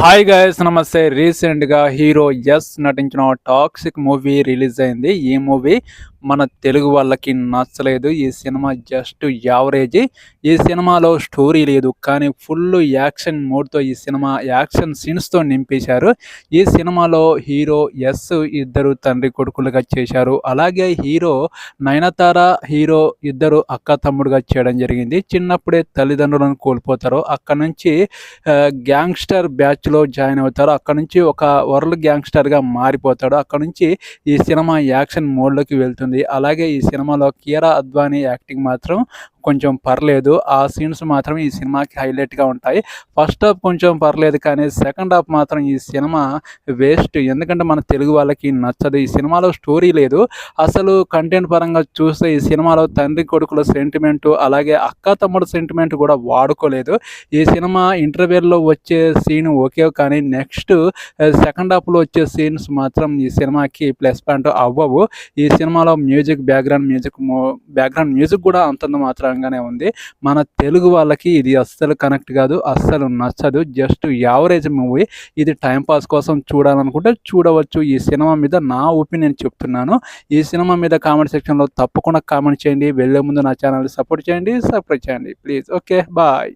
Hi guys, నమస్తే. రీసెంట్గా hero yes నటించిన టాక్సిక్ మూవీ రిలీజ్ అయింది. ఈ మూవీ మన తెలుగు వాళ్ళకి నచ్చలేదు. ఈ సినిమా జస్ట్ యావరేజ్. ఈ సినిమాలో స్టోరీ లేదు, కానీ ఫుల్ యాక్షన్ మోడ్తో ఈ సినిమా యాక్షన్ సీన్స్తో నింపేశారు. ఈ సినిమాలో హీరో ఎస్ ఇద్దరు తండ్రి కొడుకులుగా చేశారు. అలాగే హీరో నయనతార హీరో ఇద్దరు అక్క తమ్ముడుగా చేయడం జరిగింది. చిన్నప్పుడే తల్లిదండ్రులను కోల్పోతారు. అక్కడ నుంచి గ్యాంగ్స్టర్ బ్యాచ్లో జాయిన్ అవుతారు. అక్కడ నుంచి ఒక వరల్డ్ గ్యాంగ్స్టర్గా మారిపోతాడు. అక్కడ నుంచి ఈ సినిమా యాక్షన్ మోడ్లోకి వెళ్తుంది. అలాగే ఈ సినిమాలో కియారా అద్వానీ యాక్టింగ్ మాత్రం కొంచెం పర్లేదు. ఆ సీన్స్ మాత్రం ఈ సినిమాకి హైలైట్గా ఉంటాయి. ఫస్ట్ హాఫ్ కొంచెం పర్లేదు, కానీ సెకండ్ హాఫ్ మాత్రం ఈ సినిమా వేస్ట్. ఎందుకంటే మన తెలుగు వాళ్ళకి నచ్చదు. ఈ సినిమాలో స్టోరీ లేదు. అసలు కంటెంట్ పరంగా చూస్తే ఈ సినిమాలో తండ్రి కొడుకుల సెంటిమెంటు, అలాగే అక్క తమ్ముడు సెంటిమెంట్ కూడా వాడుకోలేదు. ఈ సినిమా ఇంటర్వెల్లో వచ్చే సీన్ ఓకే, కానీ నెక్స్ట్ సెకండ్ హాఫ్లో వచ్చే సీన్స్ మాత్రం ఈ సినిమాకి ప్లస్ పాయింట్ అవ్వవు. ఈ సినిమాలో బ్యాక్గ్రౌండ్ మ్యూజిక్ కూడా అంతంత మాత్రంగానే ఉంది. మన తెలుగు వాళ్ళకి ఇది అస్సలు కనెక్ట్ కాదు, అస్సలు నచ్చదు. Just average movie. ఇది టైంపాస్ కోసం చూడాలనుకుంటే చూడవచ్చు. ఈ సినిమా మీద నా ఒపీనియన్ చెప్తున్నాను. ఈ సినిమా మీద కామెంట్ సెక్షన్లో తప్పకుండా కామెంట్ చేయండి. వెళ్ళే ముందు నా ఛానల్ సపోర్ట్ చేయండి, సబ్స్క్రైబ్ చేయండి ప్లీజ్. Okay, bye.